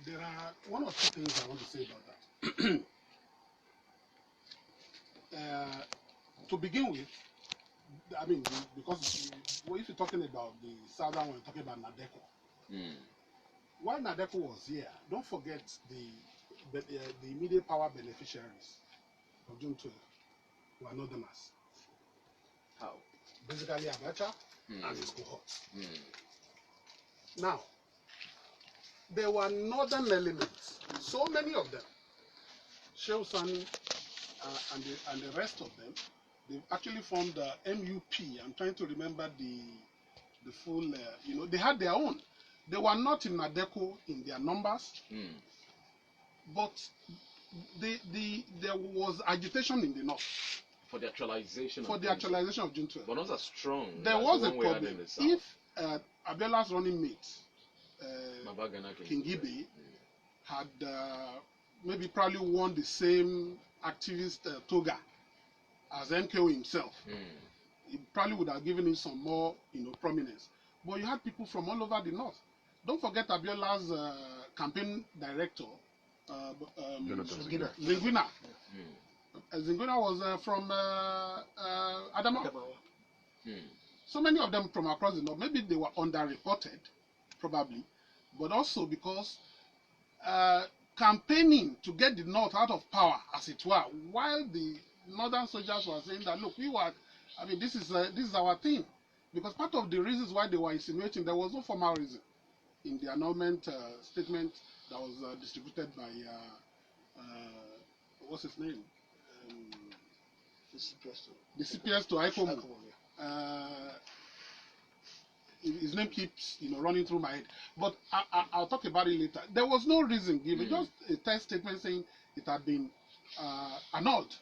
There are one or two things I want to say about that. To begin with, I mean, because if you're talking about the southern one, you're talking about Nadeko. While Nadeko was here, don't forget the immediate power beneficiaries of June 12 were northerners. How? Basically, Abacha and his cohorts. Now, there were northern elements, so many of them. Shehu Sani and the rest of them, they actually formed the MUP. I'm trying to remember the full, they had their own. They were not in Nadeko in their numbers, but there was agitation in the north. For the actualization of June 12. But not as strong. There was a problem. If Abiola's running mate, King Ibe, had maybe probably worn the same activist toga as MKO himself, he probably would have given him some more, prominence. But you had people from all over the north. Don't forget Abiola's campaign director, Zingwina. Zingwina was from Adamawa. So many of them from across the north. Maybe they were underreported, probably, but also because campaigning to get the north out of power, as it were, while the northern soldiers were saying that, look, this is our thing. Because part of the reasons why they were insinuating, there was no formal reason in the annulment statement that was distributed by, what's his name? The CPS to ICOMO. His name keeps running through my head. But I'll talk about it later. There was no reason given, just a test statement saying it had been annulled.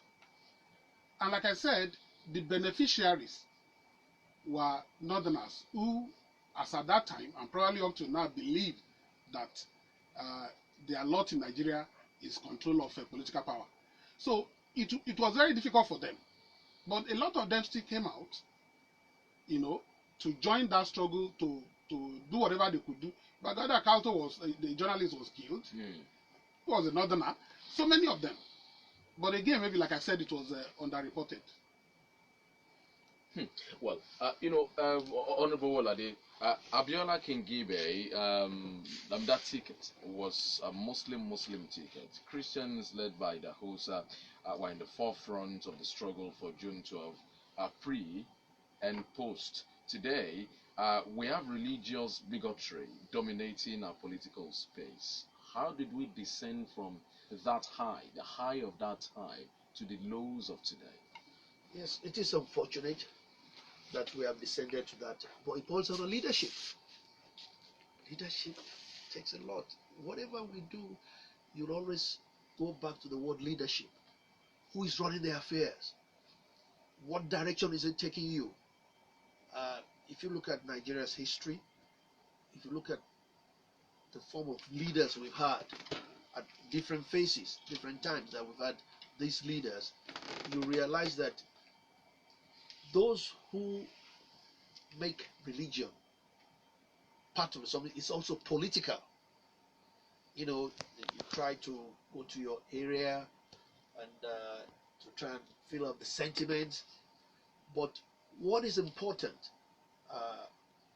And like I said, the beneficiaries were northerners who, as at that time, and probably up to now, believe that their lot in Nigeria is control of political power. So it was very difficult for them. But a lot of them still came out, to join that struggle, to do whatever they could do. But Gada Kalto the journalist was killed. He was a northerner. So many of them. But again, maybe like I said, it was underreported. Well, Honorable Wolade, Abiola Kingibe, that ticket was a Muslim ticket. Christians led by the Hausa were in the forefront of the struggle for June 12, pre and post. Today, we have religious bigotry dominating our political space. How did we descend from that high, the high of that high, to the lows of today? Yes, it is unfortunate that we have descended to that, but it falls on leadership. Leadership takes a lot. Whatever we do, you'll always go back to the word leadership. Who is running the affairs? What direction is it taking you? If you look at Nigeria's history, if you look at the form of leaders we've had at different phases, different times that we've had these leaders, you realize that those who make religion part of something is also political. You try to go to your area and to try and fill up the sentiments. But what is important,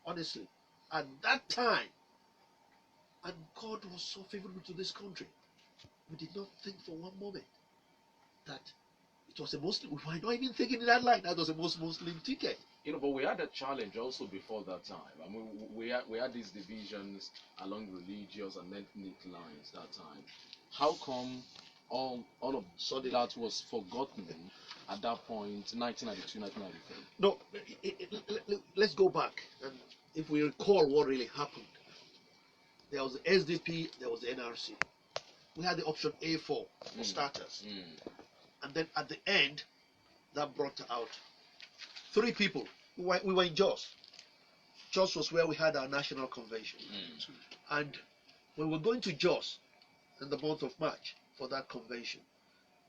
honestly, at that time, and God was so favorable to this country, we did not think for one moment that it was a Muslim. We were not even thinking in that line. That was a Muslim ticket. But we had a challenge also before that time. I mean, we had these divisions along religious and ethnic lines that time. How come all of that was forgotten at that point, 1992, 1993? No, let's go back. And if we recall what really happened, there was the SDP, there was the NRC. We had the option A4 for starters. And then at the end, that brought out 3 people. We were in Jos. Jos was where we had our national convention. And when we were going to Jos in the month of March for that convention,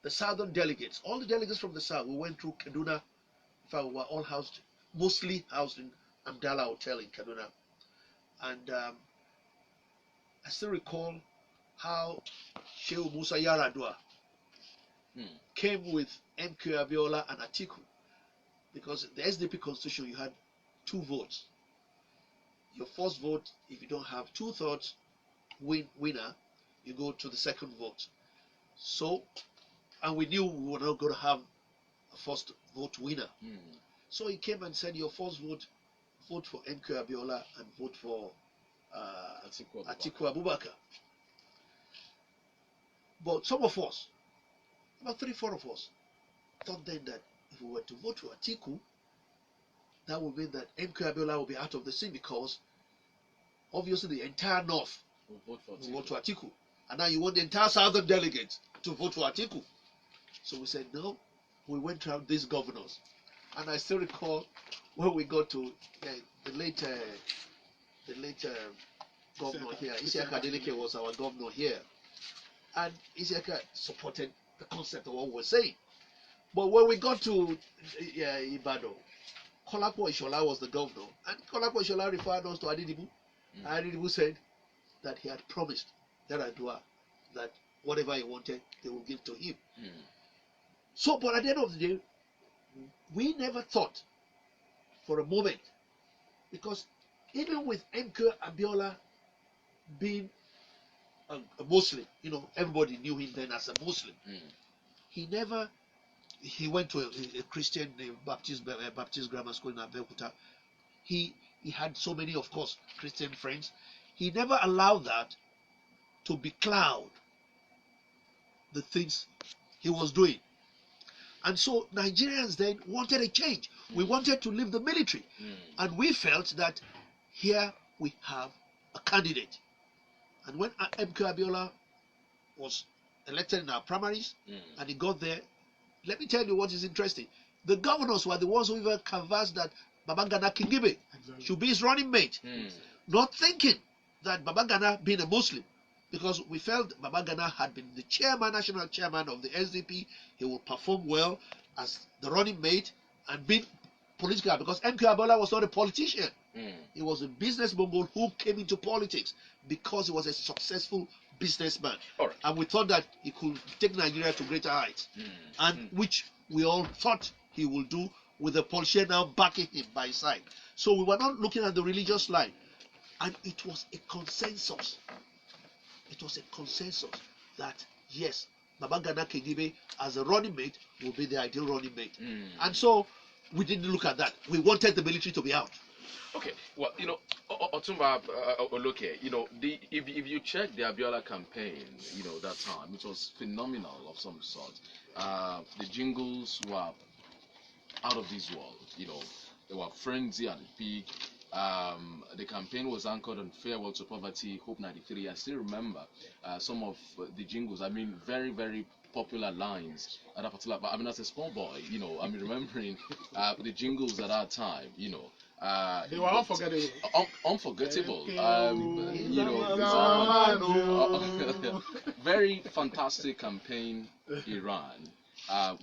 the southern delegates, all the delegates from the south, we went through Kaduna. In fact, we were all mostly housed in Amdala Hotel in Kaduna. And I still recall how Shehu Musa Yaradua came with MK Abiola and Atiku, because the SDP constitution you had 2 votes. Your first vote, if you don't have 2/3 winner, you go to the second vote. So, and we knew we were not going to have a first vote winner. So he came and said, your first vote for MK Abiola and vote for Atiku Abubakar. But some of us, about 3-4 of us, thought then that if we were to vote for Atiku, that would mean that MK Abiola will be out of the scene, because obviously the entire North will vote for Atiku. And now you want the entire Southern delegates to vote for Atiku. So we said, no, we went around these governors. And I still recall when we got to the late governor here, Isiaka Adeleke was our governor here. And Isiaka supported the concept of what we were saying. But when we got to Ibadan, Kolapo Ishola was the governor. And Kolapo Ishola referred us to Adidibu. Adidibu said that he had promised Yaradua that whatever he wanted, they will give to him. So, but at the end of the day, we never thought for a moment, because even with MK Abiola being a Muslim, everybody knew him then as a Muslim. He went to a Christian Baptist grammar school in Abeokuta. He had so many, of course, Christian friends. He never allowed that to becloud the things he was doing. And so Nigerians then wanted a change. We wanted to leave the military. And we felt that here we have a candidate. And when MK Abiola was elected in our primaries, and he got there, let me tell you what is interesting. The governors were the ones who even canvassed that Babangana Kingibe should be his running mate. Not thinking that Babangana, being a Muslim, because we felt Babangana had been the national chairman of the SDP, he will perform well as the running mate and be political, because MK Abiola was not a politician. He was a business mogul who came into politics because he was a successful businessman. Right. And we thought that he could take Nigeria to greater heights, and which we all thought he would do, with the politician now backing him by his side. So we were not looking at the religious line, and it was a consensus. It was a consensus that yes, Babangana Kingibe as a running mate will be the ideal running mate. And so we didn't look at that. We wanted the military to be out. Okay, well, Otumba Oloke, if you check the Abiola campaign, that time, it was phenomenal of some sort. The jingles were out of this world, they were frenzy and big. The campaign was anchored on farewell to poverty, Hope 93. I still remember some of the jingles. I mean, very, very popular lines at that particular. But I mean, as a small boy, remembering the jingles at that time. They were unforgettable. Unforgettable. Very fantastic campaign he ran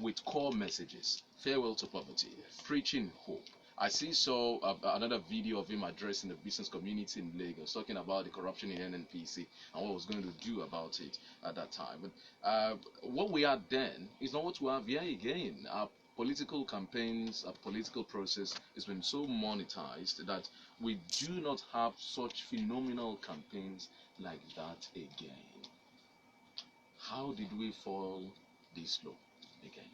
with core messages: farewell to poverty, preaching hope. I saw another video of him addressing the business community in Lagos, talking about the corruption in NNPC and what was going to do about it at that time. But what we had then is not what we have here again. Our political campaigns, our political process has been so monetized that we do not have such phenomenal campaigns like that again. How did we fall this low again?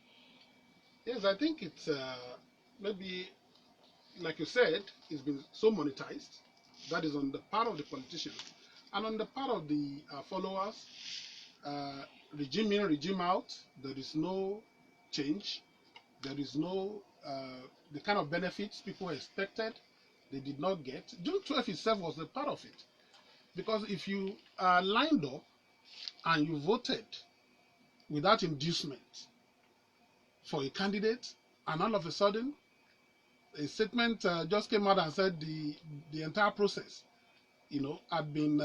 Yes, I think it's maybe, like you said, it's been so monetized. That is on the part of the politicians. And on the part of the followers, regime in, regime out, there is no change. There is no, the kind of benefits people expected, they did not get. June 12 itself was a part of it. Because if you are lined up and you voted without inducement for a candidate, and all of a sudden, a statement just came out and said the entire process, had been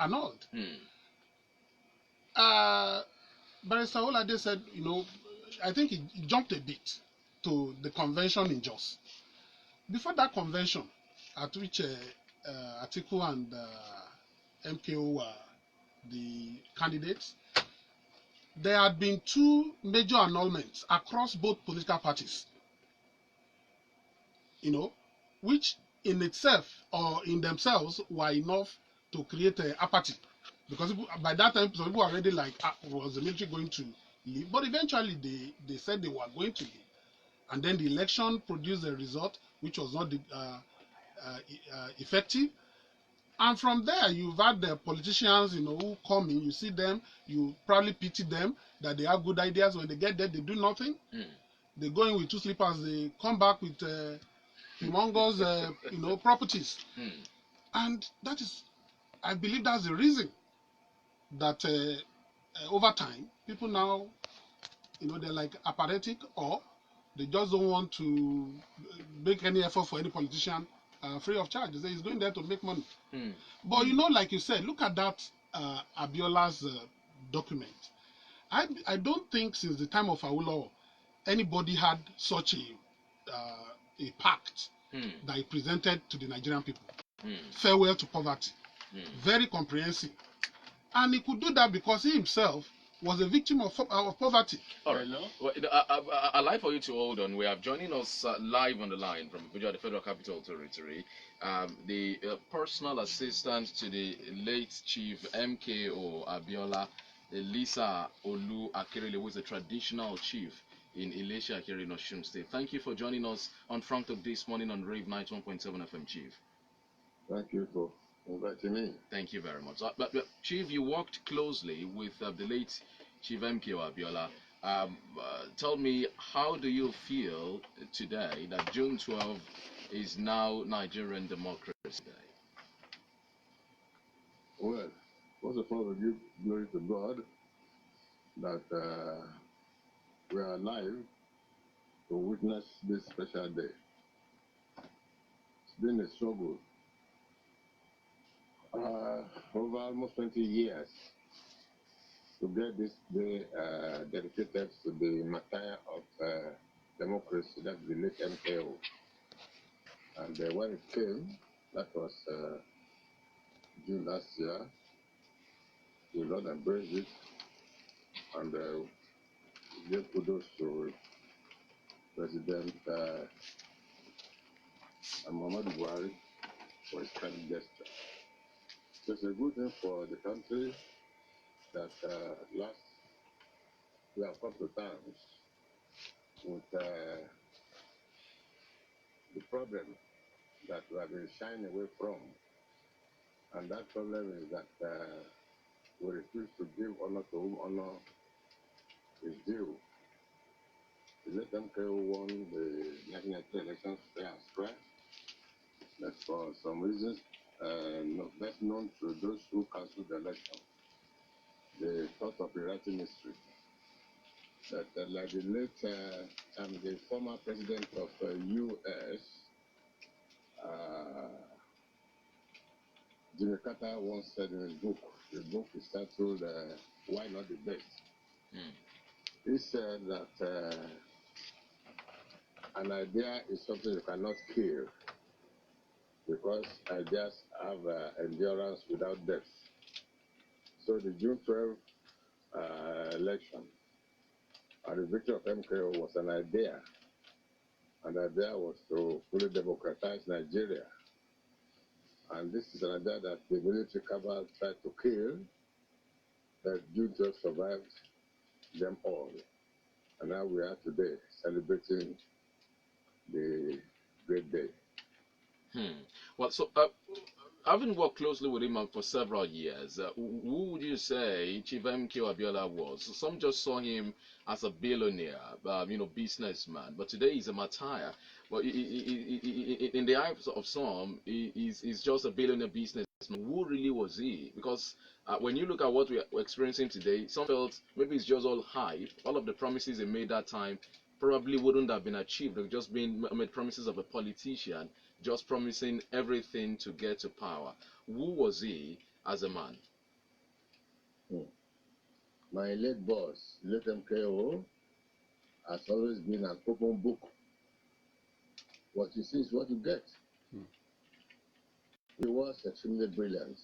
annulled. Barrister Olade said, I think he jumped a bit to the convention in Jos. Before that convention, at which Atiku and MKO were the candidates, there had been 2 major annulments across both political parties, which in itself or in themselves were enough to create apathy. Because by that time, some people were already like, was the military going to leave? But eventually, they said they were going to leave. And then the election produced a result which was not effective. And from there, you've had the politicians, who come in, you see them, you probably pity them that they have good ideas. When they get there, they do nothing. They go in with 2 slippers, they come back with humongous, properties. And that is, I believe that's the reason that over time, people now, they're like apathetic, or they just don't want to make any effort for any politician free of charge. They say he's going there to make money. But like you said, look at that Abiola's document. I don't think since the time of Awolowo anybody had such a pact that he presented to the Nigerian people. Farewell to poverty. Very comprehensive. And he could do that because he himself was a victim of poverty. All right. Well, I'd like for you to hold on. We have joining us live on the line from Abuja, the Federal Capital Territory, the personal assistant to the late Chief MKO Abiola, Lisa Olu Akerele, who is the traditional chief in Ilesha here in Osun State. Thank you for joining us on Frank Talk this morning on Rave 91.7 FM, Chief. Thank you for inviting me. Thank you very much. But Chief, you worked closely with the late Chief MKO Abiola. Tell me, how do you feel today that June 12 is now Nigerian Democracy Day? Well, first of all, we give glory to God that we are alive to witness this special day. It's been a struggle over almost 20 years to get this day dedicated to the martyr of democracy, that's the late MKO. And when it came, that was June last year, we Lord embraced it and gave kudos to President Muhammadu Buhari for his kind gesture. So it's a good thing for the country that last we have come to terms with the problem that we have been shying away from. And that problem is that we refuse to give honor to whom honor is due. The late MKO won the 1993 elections fair and square. But for some reasons, best known to those who cancelled the election, they thought of rewriting history. That like the late the former president of U.S., Jimmy Carter once said in his book, the book is titled Why Not the Best? He said that an idea is something you cannot kill because ideas have endurance without death. So the June 12 election and the victory of MKO was an idea. And the idea was to fully democratize Nigeria. And this is an idea that the military cabal tried to kill, that June 12 survived them all. And now we are today celebrating the great day. Well, so having worked closely with him for several years, who would you say Chief MKO Abiola was? Some just saw him as a billionaire, businessman, but today he's a martyr. But in the eyes of some, he's just a billionaire businessman. Who really was he? Because when you look at what we're experiencing today, some felt maybe it's just all hype. All of the promises he made that time probably wouldn't have been achieved. They've just been made promises of a politician, just promising everything to get to power. Who was he as a man? My late boss, late MKO, has always been an open book. What you see is what you get. He was extremely brilliant.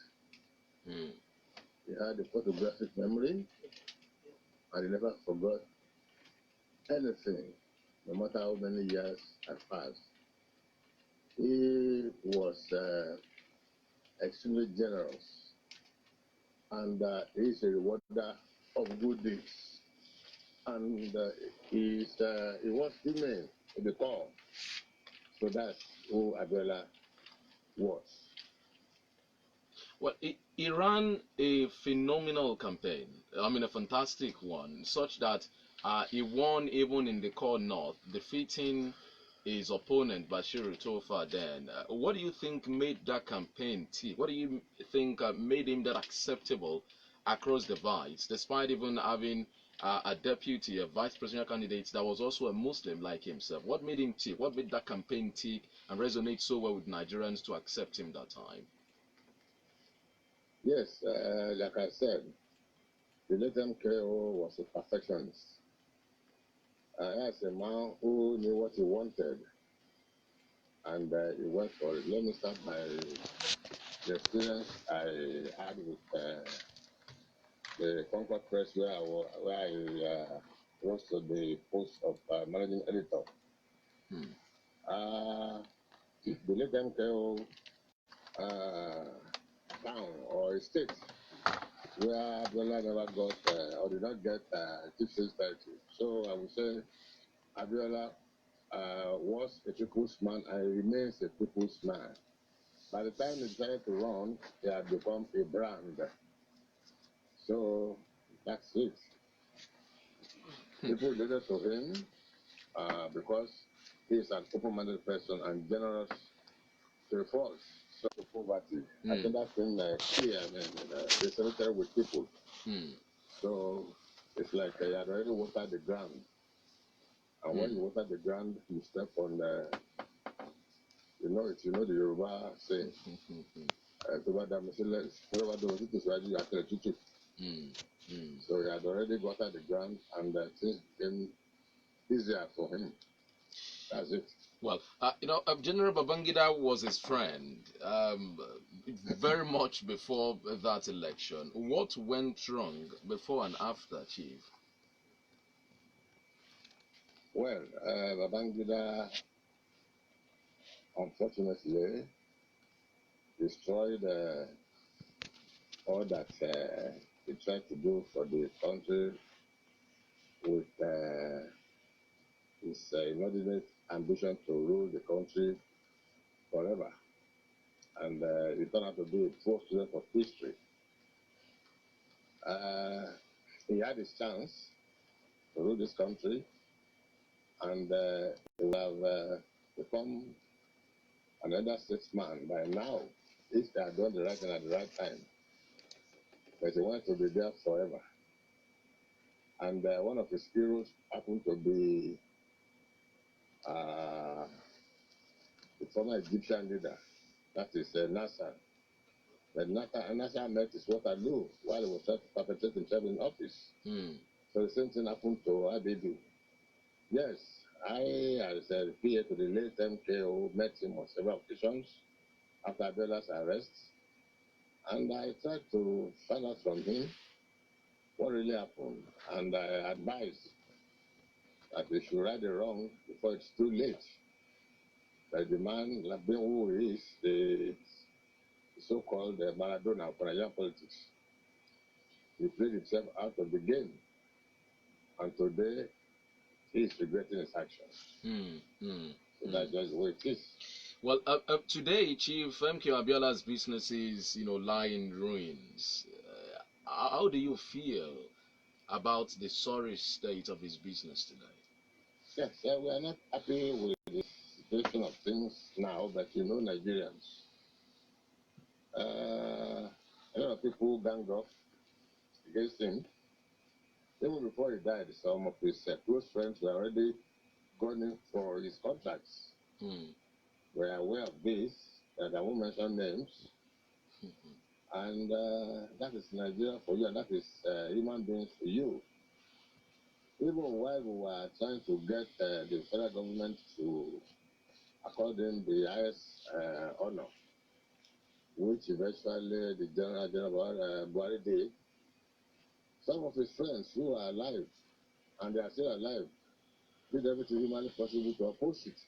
He had a photographic memory, and he never forgot anything, no matter how many years had passed. He was extremely generous, and he is a rewarder of good deeds. And he was humane in the core. So that's who Abiola was. Well, he ran a phenomenal campaign. I mean, a fantastic one, such that he won even in the core north, defeating his opponent Bashir Tofa. Then, what do you think made that campaign tick? What do you think made him that acceptable across the divides, despite even having a deputy, a vice presidential candidate that was also a Muslim like himself? What made him tick? What made that campaign tick and resonate so well with Nigerians to accept him that time? Yes, like I said, the late MKO was a perfectionist. As a man who knew what he wanted, and he went for it. Let me start by the experience I had with the Concord Press, where I rose to the post of managing editor. The late MKO town or a state where Abiola never got or did not get chief sales title. So I would say Abiola was a people's man and remains a people's man. By the time he decided to run, he had become a brand. So that's it. People related to him because he is an open-minded person and generous to the fault. So poverty. I think that's been key. I mean, the cemetery with people. So it's like you had already watered the ground. And when you water the ground, you step on you know it, you know the Yoruba saying. So he had already watered the ground and things became easier for him. That's it. Well, General Babangida was his friend very much before that election. What went wrong before and after, Chief? Well, Babangida, unfortunately, destroyed all that he tried to do for the country with his inordinate ambition to rule the country forever. And it turned out to be a poor student of history. He had his chance to rule this country, and he would have become another statesman by now if they had done the right thing at the right time. But he wanted to be there forever. And one of his heroes happened to be the former Egyptian leader, that is Nasser. But Nasser met his Waterloo while he was trying to perpetrate himself in office. So the same thing happened to Abibu. Yes, I, as a PA to the late MKO, met him on several occasions after Abiola's arrest. And I tried to find out from him what really happened. And I advised that they should right the wrong before it's too late. That the man, like who is the so-called Maradona of Nigerian politics, he played himself out of the game. And today, he is regretting his actions. So that's just the way it is. Well, today, Chief MK Abiola's businesses, lie in ruins. How do you feel about the sorry state of his business today? Yes, we are not happy with the situation of things now, but Nigerians. A lot of people ganged up against him. Even before he died, some of his close friends were already gunning for his contracts. We are aware of this, that I won't mention names. And that is Nigeria for you, and that is human beings for you. Even while we were trying to get the federal government to accord him the highest honor, which eventually the General Buhari did, some of his friends who are alive, and they are still alive, did everything humanly possible to oppose it.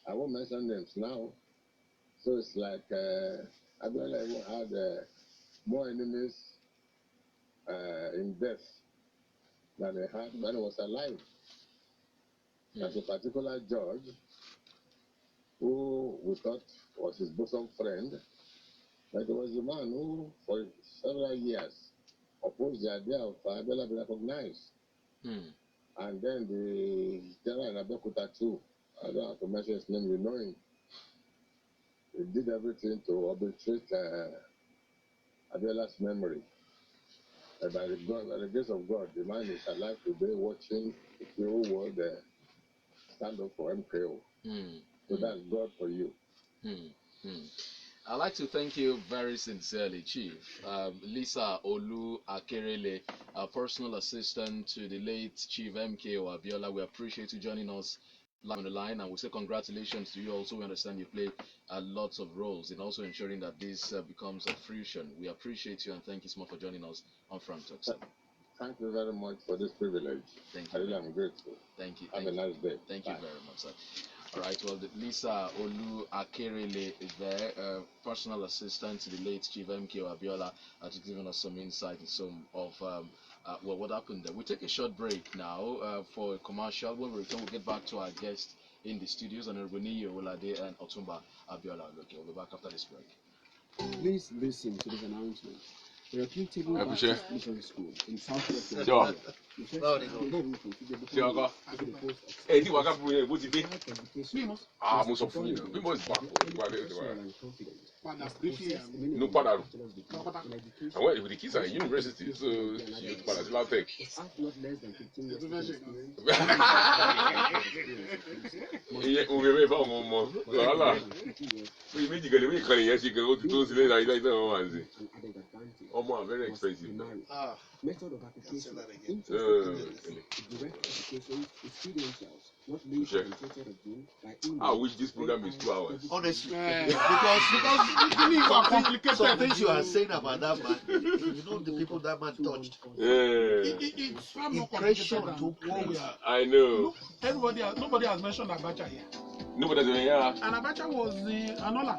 I won't mention names now. So it's like Abiola even had more enemies in death than he had when he was alive. There's a particular judge who we thought was his bosom friend, but it was the man who, for several years, opposed the idea of Abiola being recognized. And then the general in Abeokuta too, I don't have to mention his name, you know him. He did everything to obliterate Abiola's memory. And by the grace of God, the man is alive today watching the whole world stand up for MKO. So that's God for you. I'd like to thank you very sincerely, Chief. Lisa Olu Akerele, our personal assistant to the late Chief MKO Abiola. We appreciate you joining us live on the line, and we say congratulations to you also. We understand you played lots of roles in also ensuring that this becomes a fruition. We appreciate you and thank you so much for joining us on Frank Talk, sir. Thank you very much for this privilege. Thank you. I really am grateful. Thank you. Have a nice day. Thank Bye. you very much, sir. All right, well, Lisa Olu Akerele is there, personal assistant to the late Chief MKO Abiola, to giving us some insight and some of well, what happened there. We'll take a short break now for a commercial. When we return, we'll get back to our guests in the studios, and Rubuni Olade and Otumba Abiola. Okay, we'll be back after this break. Please listen to this announcement. The reputable Baptist Mission School in Southwest Sure. Nigeria. Hey, tí wàá ká fún yẹn bó ti dé. Mo sọ fún yín bí mo sì wà no padà rò. Àwọn ìwé kids are in university so you padà sí LAUTECH. Iye òwe bẹ́ẹ̀ fáwọn ọmọ wàhálà. Oye méjì kan lè méjì kan lè yẹn ṣe kan ó ti tó sílé náà ilé wọn wà ní. Ọmọ are very expensive. Method of application direct application with credentials, not linked Sure. by email. I wish this program is 2 hours. Honestly, because you are complicated. some things you are saying about that man, you know the people that man touched. It's far more Impression complicated took than what we place. are. I know. Nobody has mentioned Abacha here. Nobody doesn't hear. And Abacha was the Anola.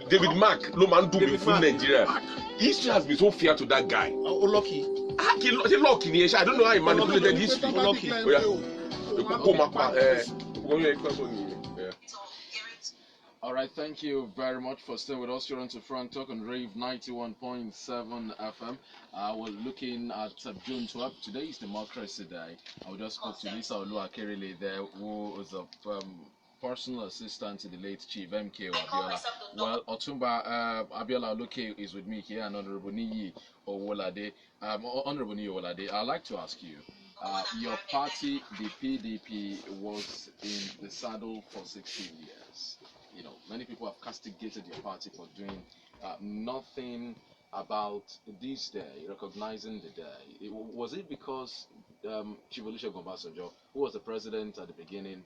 David Mark ló máa ń dùn mí David fún Mark. Nigeria. History has been so fair to that guy. Lucky. Ṣé lọ́ọ̀kì ni ẹ ṣe? I don't know how he manipulated history. Lucky. Kó máa pa All right, thank you very much for staying with us here on to Frank Talk on Rave 91.7 FM. We're looking at June 12th. Today is Democracy Day. I just spoke to Lisa Olu Akerele there, who is a personal assistant to the late Chief MKO Abiola. Well, Otumba Abiola Oluke is with me here, and Honorable Niyi Owolade. Honorable Niyi Owolade, I'd like to ask you, your party, the PDP, was in the saddle for 16 years. You know, many people have castigated your party for doing nothing about this day, recognizing the day. Was it because Chief Olusegun Obasanjo, who was the president at the beginning,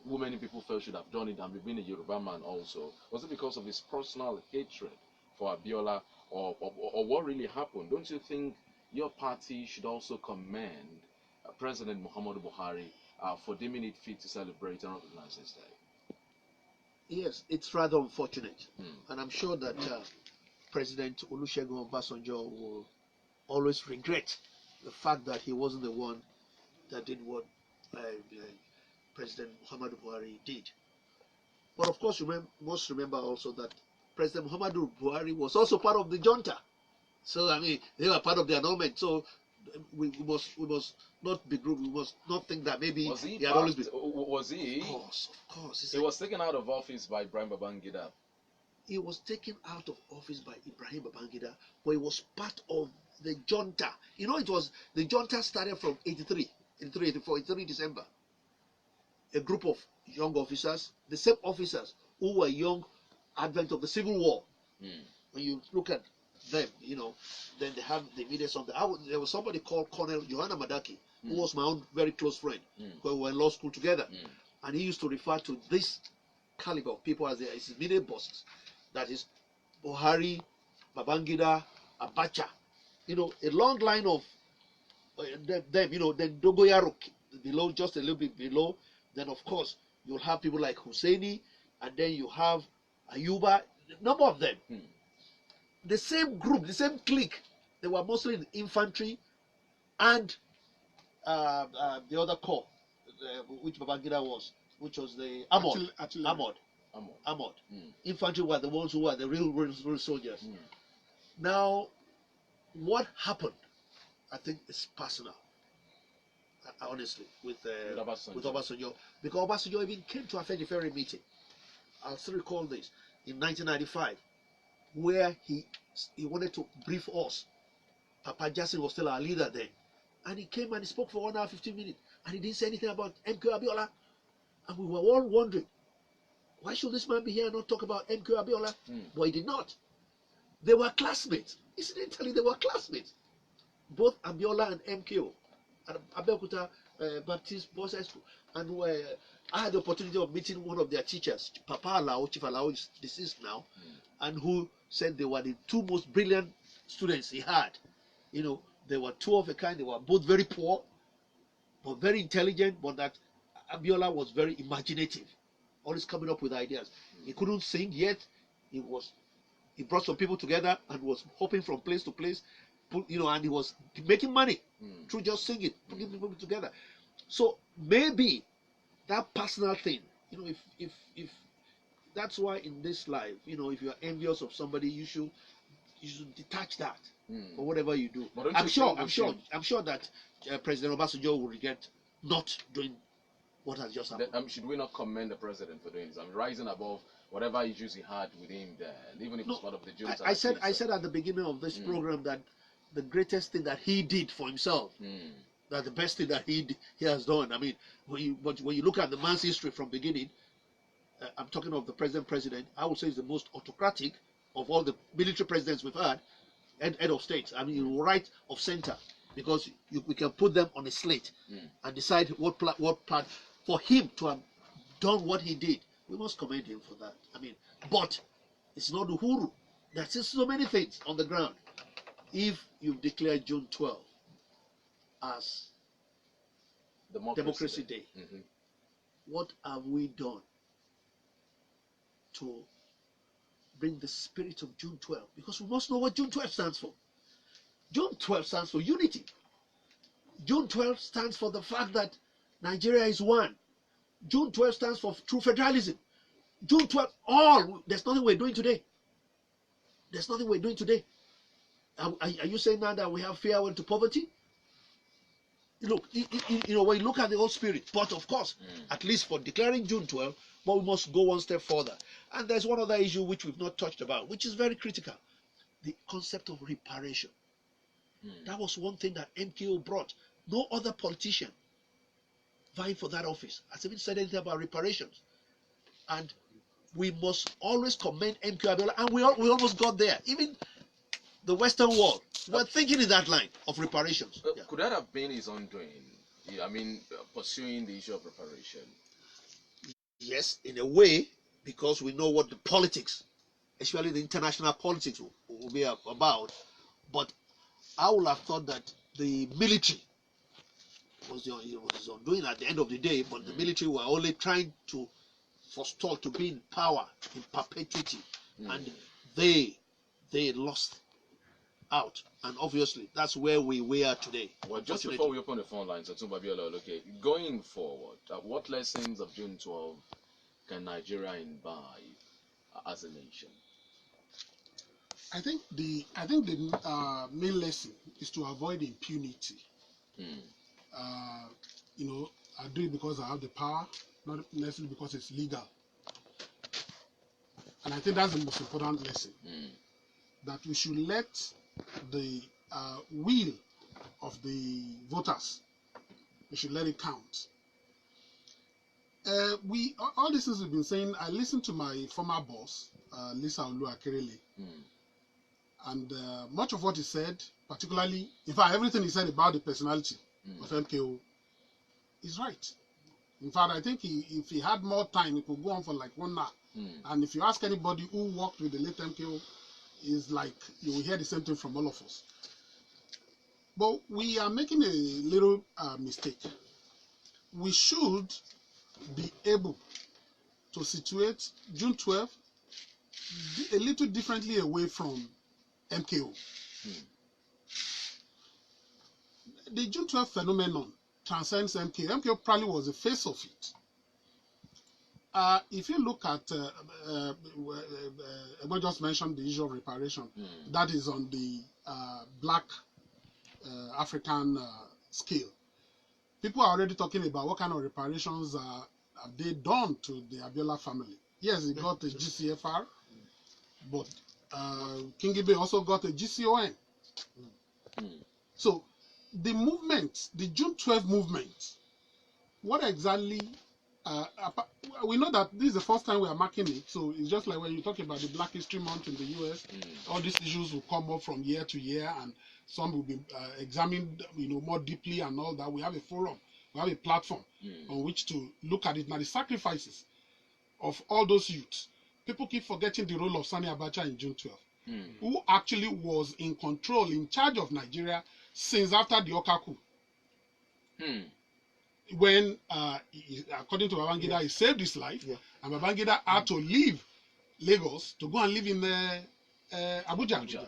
who many people felt should have done it and being a Yoruba man also, was it because of his personal hatred for Abiola, or what really happened? Don't you think your party should also commend President Muhammadu Buhari for deeming it fit to celebrate and recognize this day? Yes, it's rather unfortunate, and I'm sure that President Olusegun Obasanjo will always regret the fact that he wasn't the one that did what President Muhammadu Buhari did. But of course, you must remember also that President Muhammadu Buhari was also part of the junta. So I mean, they were part of the annulment. So we must not be group. We must not think that maybe he had always been. Was he? Of course. He was taken out of office by Ibrahim Babangida. He was taken out of office by Ibrahim Babangida, but he was part of the junta. You know, the junta started from 83, 84, 83 December. A group of young officers, the same officers who were young advent of the Civil War. When you look at them, you know, then they have the immediate something. There was somebody called Colonel Johanna Madaki, who was my own very close friend, when we were in law school together. And he used to refer to this caliber of people as his immediate bosses. That is Buhari, Babangida, Abacha. You know, a long line of them, you know, then Dogoyaro below, just a little bit below. Then, of course, you'll have people like Husseini, and then you have Ayuba, a number of them. The same group, the same clique. They were mostly in infantry and the other corps, which Babangida was, which was the Ahmad. Infantry were the ones who were the real soldiers. Now, what happened, I think, is personal, honestly, with Obasanjo. Because Obasanjo even came to a Ferry meeting. I'll still recall this, in 1995, where he wanted to brief us. Papa Jackson was still our leader then. And he came and he spoke for 1 hour, 15 minutes. And he didn't say anything about MK Abiola. And we were all wondering, why should this man be here and not talk about MK Abiola? But he did not. They were classmates. Incidentally, they were classmates. Both Abiola and MKO. At Abeokuta Baptist Boys High School. And I had the opportunity of meeting one of their teachers, Papa Alao, Chief Alao is deceased now, and who said they were the two most brilliant students he had. You know, they were two of a kind. They were both very poor, but very intelligent. But that Abiola was very imaginative, always coming up with ideas. He couldn't sing yet. He brought some people together and was hopping from place to place, you know, and he was making money through just singing, putting people together. So maybe that personal thing, you know, if that's why in this life, you know, if you are envious of somebody, you should detach that. For whatever you do. I'm sure that President Obasanjo will regret not doing what has just happened. Should we not commend the president for doing this? I'm rising above whatever issues he had with him there, even if it's part of the junta. I said at the beginning of this program that the greatest thing that he did for himself, that the best thing that he has done. I mean, when you look at the man's history from beginning, I'm talking of the president. I would say he's the most autocratic of all the military presidents we've had. Head of states, I mean, right of center, because we can put them on a slate and decide what plan for him to have done what he did. We must commend him for that. I mean, but it's not Uhuru. There's just so many things on the ground. If you declare June 12 as Democracy Day, what have we done to bring the spirit of June 12? Because we must know what June 12 stands for. June 12 stands for unity. June 12 stands for the fact that Nigeria is one. June 12 stands for true federalism. June 12, there's nothing we're doing today. There's nothing we're doing today. Are you saying now that we have farewell to poverty? Look, you know, when you look at the whole spirit, but of course, at least for declaring June 12, but we must go one step further. And there's one other issue which we've not touched about, which is very critical. The concept of reparation. That was one thing that MKO brought. No other politician vying for that office has even said anything about reparations. And we must always commend MKO Abiola, and we almost got there. Even the Western world were thinking in that line of reparations. Could that have been his own doing? I mean, pursuing the issue of reparation. Yes, in a way, because we know what the politics, especially the international politics, will be about. But I would have thought that the military was doing at the end of the day, but the military were only trying to forestall to be in power in perpetuity, and they lost out, and obviously that's where we are today. Well, just before we open the phone lines, going forward, what lessons of June 12 can Nigeria imbibe as a nation? I think the main lesson is to avoid impunity. You know, I do it because I have the power, not necessarily because it's legal. And I think that's the most important lesson. That we should let the will of the voters, we should let it count. All these things we've been saying, I listened to my former boss, Lisa Oluakerele, and much of what he said, particularly, in fact, everything he said about the personality of MKO is right. In fact, I think if he had more time, he could go on for like 1 hour. And if you ask anybody who worked with the late MKO, is like you will hear the same thing from all of us. But we are making a little mistake. We should be able to situate June 12th a little differently away from MKO. The June 12th phenomenon transcends MKO. MKO probably was the face of it. If you look at, I just mentioned the issue of reparation. That is on the black African scale. People are already talking about what kind of reparations have they done to the Abiola family. Yes, he got a GCFR, but Kingibe also got a GCON. So the movement, the June 12 movement, what exactly, we know that this is the first time we are marking it, so it's just like when you talk about the Black History Month in the US, all these issues will come up from year to year, and some will be examined, more deeply and all that. We have a forum, we have a platform on which to look at it. Now, the sacrifices of all those youths, people keep forgetting the role of Sani Abacha in June 12, who actually was in control, in charge of Nigeria since after the Oka coup. When, according to Babangida, he saved his life, and Babangida had to leave Lagos to go and live in Abuja.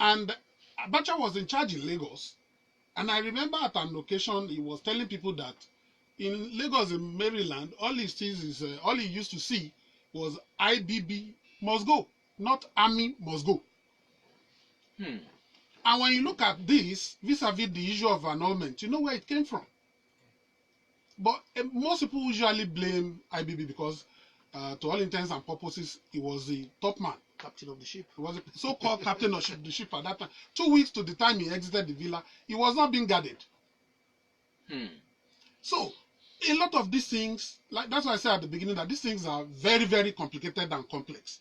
And Abacha was in charge in Lagos, and I remember at an occasion he was telling people that in Lagos, in Maryland, all he used to see was IBB must go, not Army must go. And when you look at this, vis-a-vis the issue of annulment, you know where it came from. But most people usually blame IBB because, to all intents and purposes, he was the top man. Captain of the ship. He was the so-called captain of the ship at that time. 2 weeks to the time he exited the villa, he was not being guarded. So, a lot of these things, like that's why I said at the beginning that these things are very, very complicated and complex.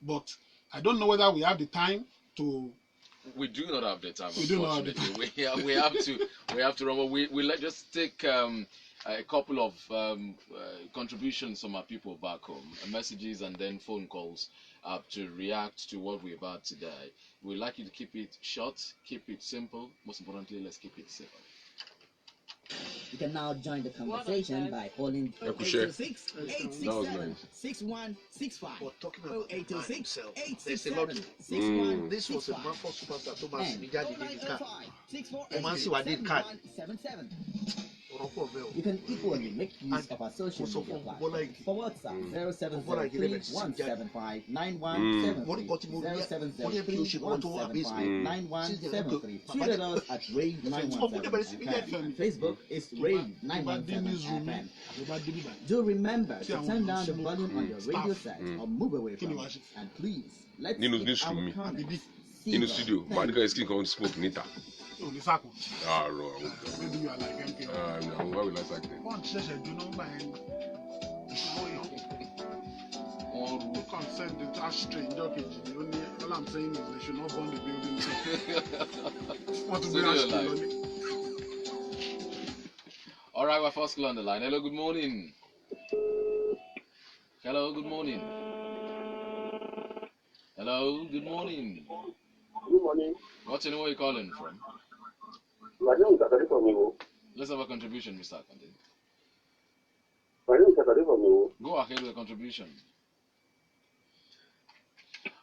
But I don't know whether we have the time to. We do not have the time. We do not have the time. We have to remember. Let's just take a couple of contributions from our people back home, messages and then phone calls to react to what we're about today. We'd like you to keep it short, keep it simple. Most importantly, let's keep it simple. You can now join the conversation by calling 806-867-6165. But talking about 806-867-6165. this was a Bradford superstar Thomas Mijadi did the car. 648-7177. You can equally make use of our social media platforms. For WhatsApp, 0703-175-9173, 0703-175-9173. Tweet at us at Rave917 Facebook is Rave917FM. Do remember to turn down the volume on your radio set or move away from it. And please, let's keep our comments. In the studio, man, the guy is going to smoke Nita. Maybe you are like MKO. No, why will I sack them? You can't send the ashtray. All I'm saying is they should not burn the building. Want to be ashtray? All right, we're first on the line. Hello, good morning. Hello, good morning. Hello, good morning. Good morning. What's your name? Where you calling from? My name is Akade from Iwo. Let's have a contribution, Mr. Akande. My name is Akade from Iwo. Go ahead with the contribution.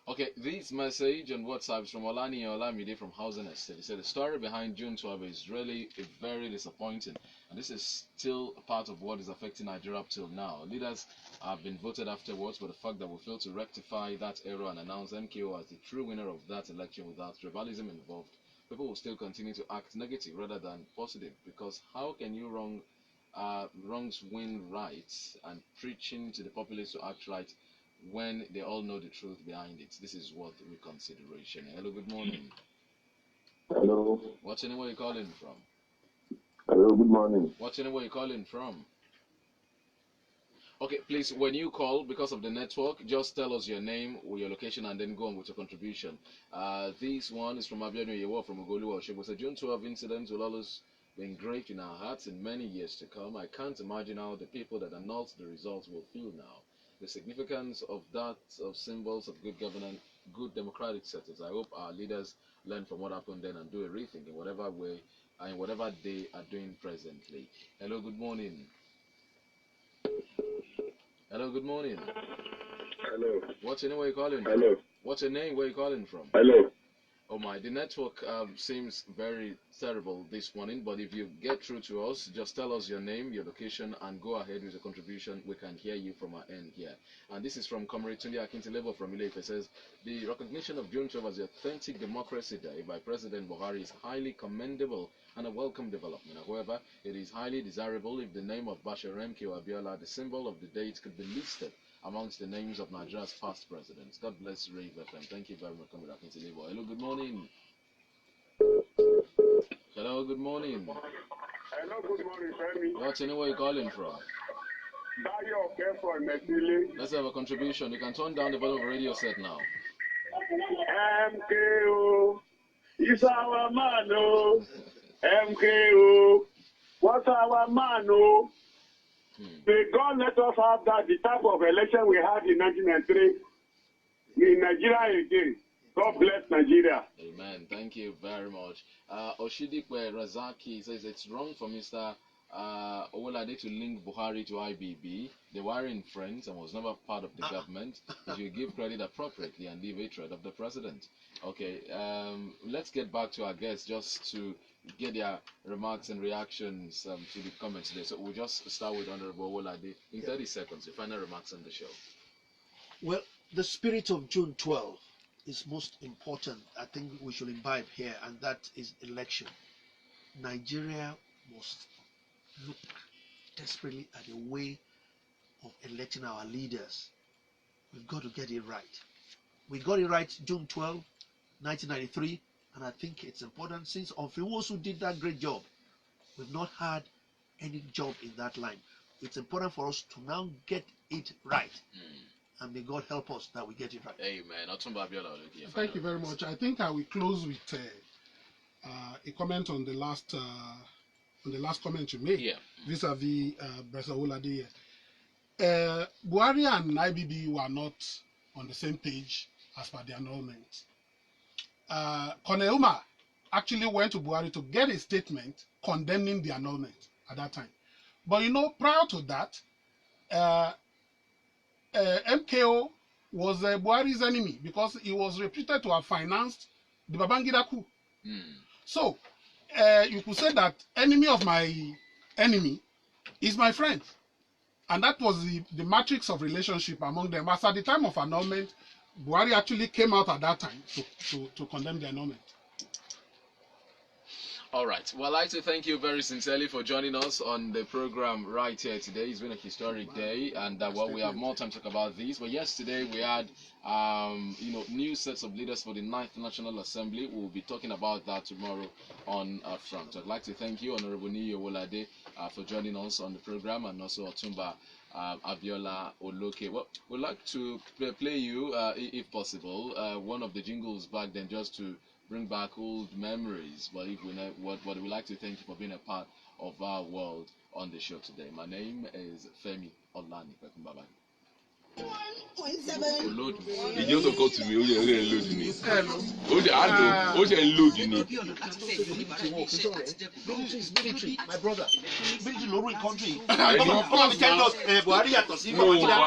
Okay, this message on WhatsApp is from Olani Olamide from Housing Estate. He said the story behind June 12 is really very disappointing, and this is still a part of what is affecting Nigeria up till now. Leaders have been voted afterwards, but the fact that we failed to rectify that error and announce MKO as the true winner of that election without tribalism involved, people will still continue to act negative rather than positive, because how can you wrongs win rights and preaching to the populace to act right when they all know the truth behind it? This is what reconsideration. Hello, good morning. Hello. What's your name? Where you calling from? Hello, good morning. What's your name? Where you calling from? Okay, please, when you call, because of the network, just tell us your name or your location and then go on with your contribution. This one is from Abiodun Yewo from Ogoluwa. She was a June 12 incident will always engraved in our hearts in many years to come. I can't imagine how the people that announce the results will feel now. The significance of that, of symbols of good governance, good democratic settings. I hope our leaders learn from what happened then and do a rethink in whatever way and whatever they are doing presently. Hello, good morning. Hello, good morning. Hello. What's your name? Where you calling from? Hello. What's your name? Where you calling from? Hello. Oh my, the network seems very terrible this morning, but if you get through to us, just tell us your name, your location, and go ahead with the contribution. We can hear you from our end here. And this is from Comrade Tunde Akintilebo from Ile-Ife. It says, the recognition of June 12 as the authentic democracy day by President Buhari is highly commendable and a welcome development. However, it is highly desirable if the name of Bashir MKO Abiola, the symbol of the date, could be listed amongst the names of Nigeria's past presidents. God bless Rave FM. Thank you very much, Comrade Akintilebo. Hello, good morning. Hello, good morning. Hello, good morning, Femi. What's your name? Where you calling from? Let's have a contribution. You can turn down the volume of the radio set now. MKO is our man, oh. MKO, what's our man, oh? May God let us have that, the type of election we had in 1993 in Nigeria again. God bless Nigeria. Amen. Thank you very much. Oshidikwe Razaki says it's wrong for Mr. Owolade to link Buhari to IBB. They were in friends and was never part of the government. He should give credit appropriately and leave hatred of the president. Okay, let's get back to our guests just to get their remarks and reactions to the comments today. So we'll just start with Honorable Owolade in 30 seconds. Your final remarks on the show. Well, the spirit of June 12 is most important. I think we should imbibe here, and that is election. Nigeria must look desperately at a way of electing our leaders. We've got to get it right. We got it right June 12, 1993, and I think it's important since Onfiwosu did that great job. We've not had any job in that line. It's important for us to now get it right. And may God help us that we get it right. Amen. Thank you very much. I think I will close with a comment on the last comment you made vis-a-vis Brother Owolade. Buhari and IBB were not on the same page as per the annulment. Colonel Umar actually went to Buhari to get a statement condemning the annulment at that time. But prior to that, MKO was Buhari's enemy because he was reputed to have financed the Babangida coup. So you could say that enemy of my enemy is my friend. And that was the matrix of relationship among them. As at the time of annulment, Buhari actually came out at that time to condemn the annulment. All right. Well, I'd like to thank you very sincerely for joining us on the program right here today. It's been a historic day, and we have more time to talk about these. But yesterday we had, new sets of leaders for the 9th National Assembly. We'll be talking about that tomorrow on Front. I'd like to thank you, Honorable Niyi Owolade, for joining us on the program, and also Otumba Abiola Oloke. Well, we'd like to play you, if possible, one of the jingles back then, just to bring back old memories. But if we know what we'd like to thank you for being a part of our world on the show today. My name is Femi Olanipekun. Bye-bye. 1.7. Load. He just occurred to me. Ó ṣe load ni. Ó ṣe load ni. My brother, military country. I know. Buhari yàtọ̀ sí No, Buhari.